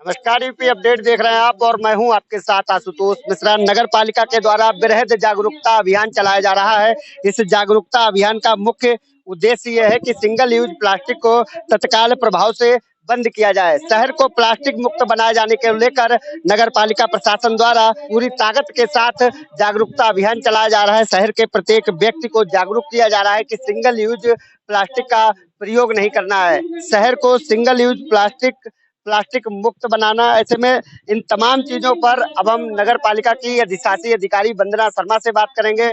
नमस्कार, UP update देख रहे हैं आप और मैं हूं आपके साथ आशुतोष मिश्रा। नगर पालिका के द्वारा वृहद जागरूकता अभियान चलाया जा रहा है। इस जागरूकता अभियान का मुख्य उद्देश्य यह है कि सिंगल यूज प्लास्टिक को तत्काल प्रभाव से बंद किया जाए। शहर को प्लास्टिक मुक्त बनाए जाने के लेकर नगर पालिका प्रशासन द्वारा पूरी ताकत के साथ जागरूकता अभियान चलाया जा रहा है। शहर के प्रत्येक व्यक्ति को जागरूक किया जा रहा है कि सिंगल यूज प्लास्टिक का प्रयोग नहीं करना है। शहर को सिंगल यूज प्लास्टिक मुक्त बनाना। ऐसे में इन तमाम चीजों पर अब हम नगर पालिका की अधिशासी अधिकारी वंदना शर्मा से बात करेंगे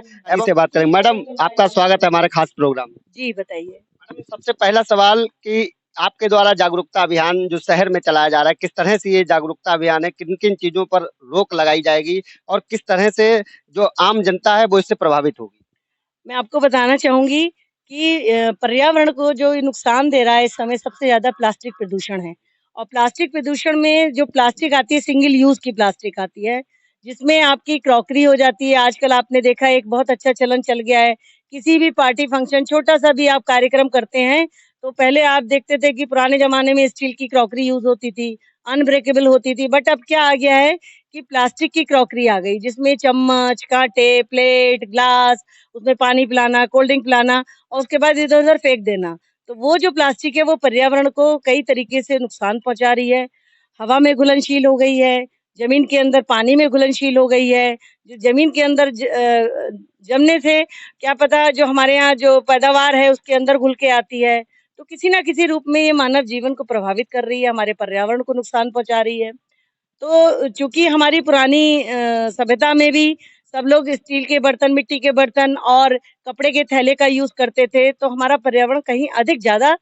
मैडम, आपका स्वागत है हमारे खास प्रोग्राम में। जी बताइए। मैडम, सबसे पहला सवाल कि आपके द्वारा जागरूकता अभियान जो शहर में चलाया जा रहा है, किस तरह से ये जागरूकता अभियान है, किन किन चीजों पर रोक लगाई जाएगी और किस तरह से जो आम जनता है वो इससे प्रभावित होगी? मैं आपको बताना चाहूंगी कि पर्यावरण को जो नुकसान दे रहा है इस समय सबसे ज्यादा प्लास्टिक प्रदूषण है। और प्लास्टिक प्रदूषण में जो प्लास्टिक आती है सिंगल यूज की प्लास्टिक आती है, जिसमें आपकी क्रॉकरी हो जाती है। आजकल आपने देखा एक बहुत अच्छा चलन चल गया है, किसी भी पार्टी फंक्शन छोटा सा भी आप कार्यक्रम करते हैं तो पहले आप देखते थे कि पुराने जमाने में स्टील की क्रॉकरी यूज होती थी, अनब्रेकेबल होती थी, बट अब क्या आ गया है कि प्लास्टिक की क्रॉकरी आ गई, जिसमें चम्मच, कांटे, प्लेट, ग्लास, उसमें पानी पिलाना, कोल्ड ड्रिंक पिलाना और उसके बाद इधर-उधर फेंक देना। तो वो जो प्लास्टिक है वो पर्यावरण को कई तरीके से नुकसान पहुँचा रही है। हवा में घुलनशील हो गई है, ज़मीन के अंदर पानी में घुलनशील हो गई है। जो ज़मीन के अंदर जमने से क्या पता जो हमारे यहाँ जो पैदावार है उसके अंदर घुल के आती है। तो किसी न किसी रूप में ये मानव जीवन को प्रभावित कर रही है, हमारे पर्यावरण को नुकसान पहुँचा रही है। तो चूँकि हमारी पुरानी सभ्यता में भी सब लोग स्टील के बर्तन, मिट्टी के बर्तन और कपड़े के थैले का यूज़ करते थे, तो हमारा पर्यावरण कहीं अधिक ज़्यादा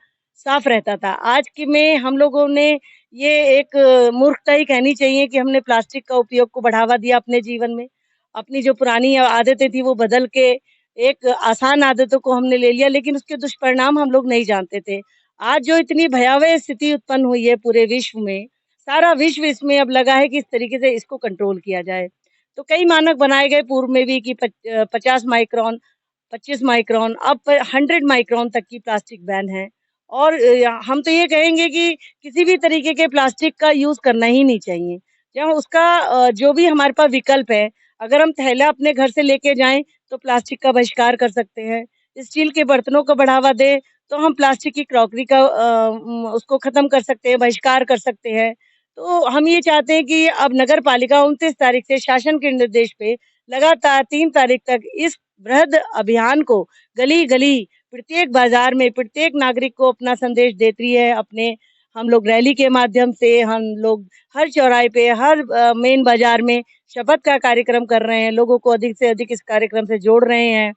साफ रहता था। आज के में हम लोगों ने ये एक मूर्खता ही कहनी चाहिए कि हमने प्लास्टिक का उपयोग को बढ़ावा दिया अपने जीवन में। अपनी जो पुरानी आदतें थी वो बदल के एक आसान आदतों को हमने ले लिया, लेकिन उसके दुष्परिणाम हम लोग नहीं जानते थे। आज जो इतनी भयावह स्थिति उत्पन्न हुई है पूरे विश्व में, सारा विश्व इसमें अब लगा है कि इस तरीके से इसको कंट्रोल किया जाए। तो कई मानक बनाए गए पूर्व में भी कि 50 माइक्रोन, 25 माइक्रोन, अब 100 माइक्रोन तक की प्लास्टिक बैन है। और हम तो ये कहेंगे कि किसी भी तरीके के प्लास्टिक का यूज़ करना ही नहीं चाहिए। जहाँ उसका जो भी हमारे पास विकल्प है, अगर हम थैला अपने घर से लेके जाएँ, तो प्लास्टिक का बहिष्कार कर सकते हैं। स्टील के बर्तनों को बढ़ावा दें, तो हम प्लास्टिक की क्रॉकरी का उसको खत्म कर सकते हैं, बहिष्कार कर सकते हैं। तो हम ये चाहते हैं कि अब नगर पालिका 29 तारीख से शासन के निर्देश पे लगातार 3 तारीख तक इस बृहद अभियान को गली-गली, प्रत्येक बाजार में प्रत्येक नागरिक को अपना संदेश देती है। अपने हम लोग रैली के माध्यम से, हम लोग हर चौराहे पे, हर मेन बाजार में शपथ का कार्यक्रम कर रहे हैं। लोगों को अधिक से अधिक इस कार्यक्रम से जोड़ रहे हैं,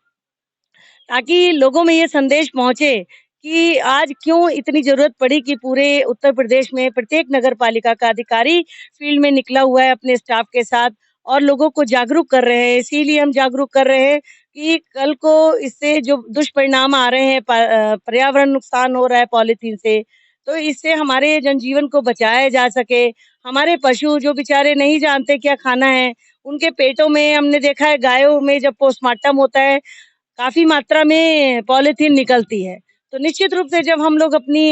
ताकि लोगों में ये संदेश पहुँचे कि आज क्यों इतनी ज़रूरत पड़ी कि पूरे उत्तर प्रदेश में प्रत्येक नगर पालिका का अधिकारी फील्ड में निकला हुआ है अपने स्टाफ के साथ और लोगों को जागरूक कर रहे हैं। इसीलिए हम जागरूक कर रहे हैं कि कल को इससे जो दुष्परिणाम आ रहे हैं, पर्यावरण नुकसान हो रहा है पॉलीथीन से, तो इससे हमारे जनजीवन को बचाया जा सके। हमारे पशु जो बेचारे नहीं जानते क्या खाना है, उनके पेटों में हमने देखा है गायों में जब पोस्टमार्टम होता है काफ़ी मात्रा में पॉलीथीन निकलती है। तो निश्चित रूप से जब हम लोग अपनी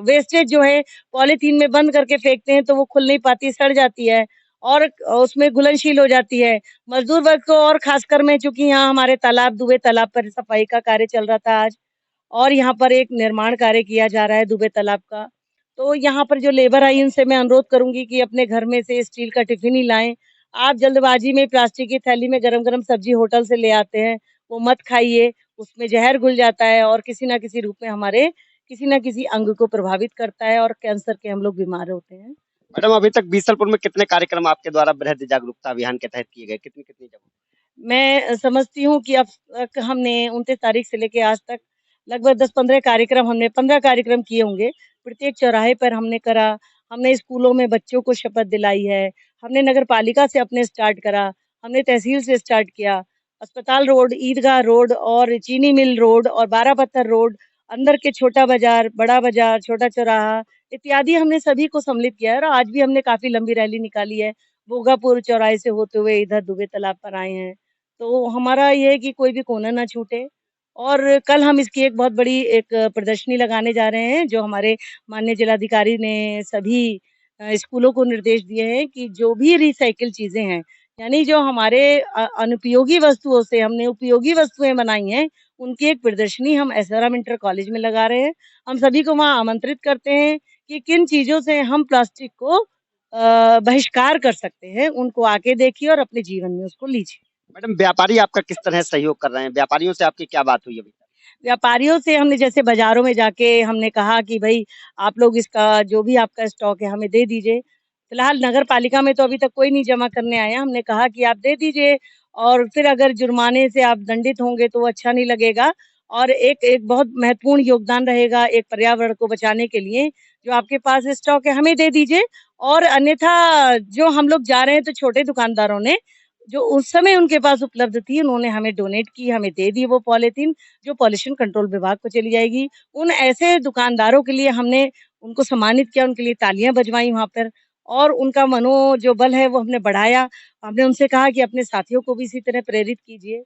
वेस्टेज जो है पॉलीथीन में बंद करके फेंकते हैं तो वो खुल नहीं पाती, सड़ जाती है और उसमें घुलनशील हो जाती है। मज़दूर वर्ग को और ख़ासकर में चूँकि यहाँ हमारे तालाब दुबे तालाब पर सफाई का कार्य चल रहा था आज और यहाँ पर एक निर्माण कार्य किया जा रहा है दुबे तालाब का। तो यहाँ पर जो लेबर आई उनसे मैं अनुरोध करूँगी कि अपने घर में से स्टील का टिफ़िन ही लाएँ। आप जल्दबाज़ी में प्लास्टिक की थैली में गरम-गरम सब्ज़ी होटल से ले आते हैं, वो मत खाइए, उसमें ज़हर घुल जाता है और किसी न किसी रूप में हमारे किसी न किसी अंग को प्रभावित करता है और कैंसर के हम लोग बीमार होते हैं। मैडम, अभी तक बीसलपुर में कितने कार्यक्रम आपके द्वारा वृहद जागरूकता अभियान के तहत किए गए, कितनी कितनी जगह? मैं समझती हूँ कि अब तक हमने 29 तारीख से लेके आज तक लगभग 10-15 कार्यक्रम, हमने 15 कार्यक्रम किए होंगे। प्रत्येक चौराहे पर हमने करा, हमने स्कूलों में बच्चों को शपथ दिलाई है, हमने नगर पालिका से अपने स्टार्ट करा, हमने तहसील से स्टार्ट किया। अस्पताल रोड, ईदगाह रोड और चीनी मिल रोड और 12 पत्थर रोड, अंदर के छोटा बाज़ार, बड़ा बाज़ार, छोटा चौराहा इत्यादि हमने सभी को सम्मिलित किया है और आज भी हमने काफ़ी लंबी रैली निकाली है। भोगापुर चौराहे से होते हुए इधर दुबे तालाब पर आए हैं। तो हमारा ये है कि कोई भी कोना ना छूटे और कल हम इसकी एक बहुत बड़ी एक प्रदर्शनी लगाने जा रहे हैं, जो हमारे माननीय जिलाधिकारी ने सभी स्कूलों को निर्देश दिए हैं कि जो भी रिसाइकिल चीजें हैं, यानी जो हमारे अनुपयोगी वस्तुओं से हमने उपयोगी वस्तुएं बनाई हैं, उनकी एक प्रदर्शनी हम एसआरएम इंटर कॉलेज में लगा रहे हैं। हम सभी को वहां आमंत्रित करते हैं कि किन चीजों से हम प्लास्टिक को बहिष्कार कर सकते हैं, उनको आके देखिए और अपने जीवन में उसको लीजिए। मैडम, व्यापारी आपका किस तरह सहयोग कर रहे हैं? व्यापारियों से आपकी क्या बात हुई अभी तक? व्यापारियों से हमने जैसे बाजारों में जाके हमने कहा कि भाई आप लोग इसका जो भी आपका स्टॉक है हमें दे दीजिए। फिलहाल नगर पालिका में तो अभी तक कोई नहीं जमा करने आया। हमने कहा कि आप दे दीजिए और फिर अगर जुर्माने से आप दंडित होंगे तो वो अच्छा नहीं लगेगा और एक एक बहुत महत्वपूर्ण योगदान रहेगा एक पर्यावरण को बचाने के लिए। जो आपके पास स्टॉक है हमें दे दीजिए और अन्यथा जो हम लोग जा रहे हैं तो छोटे दुकानदारों ने जो उस समय उनके पास उपलब्ध थी उन्होंने हमें डोनेट की, हमें दे दी वो पॉलीथीन जो पॉल्यूशन कंट्रोल विभाग को चली जाएगी। उन ऐसे दुकानदारों के लिए हमने उनको सम्मानित किया, उनके लिए तालियां बजवाई वहां पर और उनका मनो जो बल है वो हमने बढ़ाया। हमने उनसे कहा कि अपने साथियों को भी इसी तरह प्रेरित कीजिए।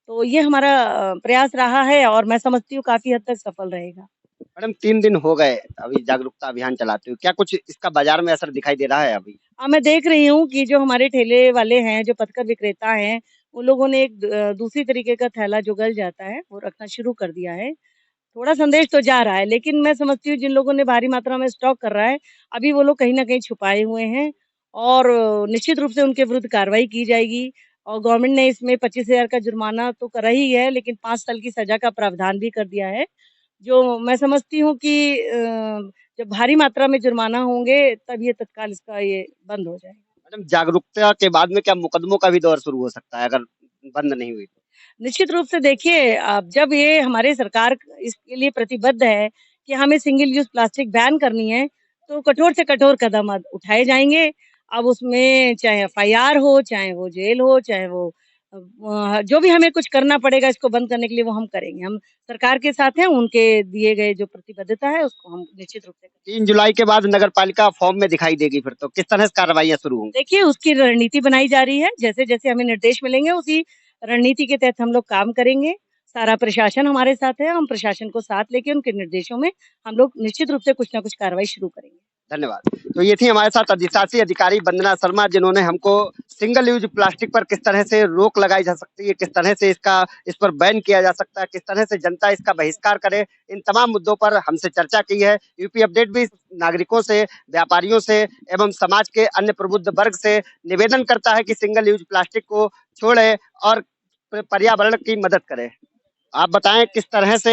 तो ये हमारा प्रयास रहा है और मैं समझती हूँ काफी हद तक सफल रहेगा। मैडम, 3 दिन हो गए अभी जागरूकता अभियान चलाते हुए, क्या कुछ इसका बाजार में असर दिखाई दे रहा है अभी? मैं देख रही हूँ कि जो हमारे ठेले वाले हैं, जो पथकर विक्रेता हैं, उन लोगों ने एक दूसरी तरीके का थैला जो गल जाता है, वो रखना शुरू कर दिया है। थोड़ा संदेश तो जा रहा है, लेकिन मैं समझती हूँ जिन लोगों ने भारी मात्रा में स्टॉक कर रहा है, अभी वो लोग कहीं न कहीं छुपाए हुए हैं और निश्चित रूप से उनके विरुद्ध कार्रवाई की जाएगी और गवर्नमेंट ने इसमें 25,000 का जुर्माना तो करा ही है, लेकिन 5 साल की सज़ा का प्रावधान भी कर दिया है, जो मैं समझती हूँ कि जब भारी मात्रा में जुर्माना होंगे, तब ये तत्काल इसका ये बंद हो जाएगा। मैडम, जागरूकता के बाद में क्या मुकदमों का भी दौर शुरू हो सकता है अगर बंद नहीं हुई तो? निश्चित रूप से देखिए अब जब ये हमारे सरकार इसके लिए प्रतिबद्ध है कि हमें सिंगल यूज प्लास्टिक बैन करनी है तो कठोर से कठोर कदम अब उठाए जाएंगे। अब उसमें चाहे एफआईआर हो, चाहे वो जेल हो, चाहे वो जो भी हमें कुछ करना पड़ेगा इसको बंद करने के लिए वो हम करेंगे। हम सरकार के साथ हैं, उनके दिए गए जो प्रतिबद्धता है उसको हम निश्चित रूप से करेंगे। 3 जुलाई के बाद नगर पालिका फॉर्म में दिखाई देगी, फिर तो किस तरह से कार्रवाइयाँ शुरू होंगी? देखिए उसकी रणनीति बनाई जा रही है, जैसे-जैसे हमें निर्देश मिलेंगे उसी रणनीति के तहत हम लोग काम करेंगे। सारा प्रशासन हमारे साथ है, हम प्रशासन को साथ लेके उनके निर्देशों में हम लोग निश्चित रूप से कुछ न कुछ कार्रवाई शुरू करेंगे। धन्यवाद। तो ये थी हमारे साथ अधिशासी अधिकारी वंदना शर्मा, जिन्होंने हमको सिंगल यूज प्लास्टिक पर किस तरह से रोक लगाई जा सकती है, किस तरह से इस पर बैन किया जा सकता है, किस तरह से जनता इसका बहिष्कार करे, इन तमाम मुद्दों पर हमसे चर्चा की है। यूपी अपडेट भी नागरिकों से, व्यापारियों से एवं समाज के अन्य प्रबुद्ध वर्ग से निवेदन करता है कि सिंगल यूज प्लास्टिक को छोड़े और पर्यावरण की मदद करे। आप बताएं किस तरह से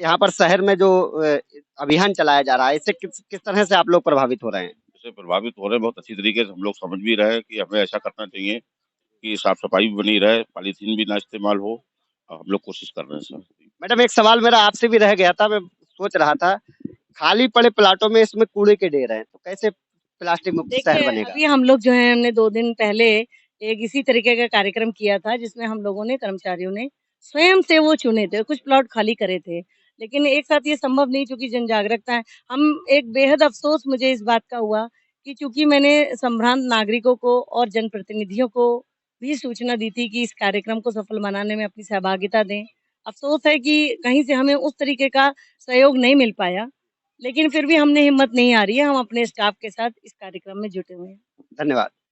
यहाँ पर शहर में जो अभियान चलाया जा रहा है, इससे किस किस तरह से आप लोग प्रभावित हो रहे हैं? इससे प्रभावित हो रहे हैं बहुत अच्छी तरीके से। हम लोग समझ भी रहे हैं कि हमें ऐसा करना चाहिए कि साफ सफाई भी बनी रहे, पॉलीथीन भी ना इस्तेमाल हो। और हम लोग कोशिश कर रहे हैं सर। मैडम, एक सवाल मेरा आपसे भी रह गया था, मैं सोच रहा था, खाली पड़े प्लाटों में इसमें कूड़े के ढेर हैं, तो कैसे प्लास्टिक मुक्त शहर देखिए, बनेगा? अभी हम लोग जो है हमने 2 दिन पहले एक इसी तरीके का कार्यक्रम किया था जिसमें हम लोगों ने कर्मचारियों ने स्वयं से वो चुने थे, कुछ प्लॉट खाली करे थे। लेकिन एक साथ ये संभव नहीं चूँकि जन जागरूकता है। हम एक बेहद अफ़सोस मुझे इस बात का हुआ कि चूँकि मैंने संभ्रांत नागरिकों को और जनप्रतिनिधियों को भी सूचना दी थी कि इस कार्यक्रम को सफल बनाने में अपनी सहभागिता दें। अफ़सोस है कि कहीं से हमें उस तरीके का सहयोग नहीं मिल पाया। लेकिन फिर भी हमने हिम्मत नहीं हारी है, हम अपने स्टाफ के साथ इस कार्यक्रम में जुटे हुए हैं। धन्यवाद।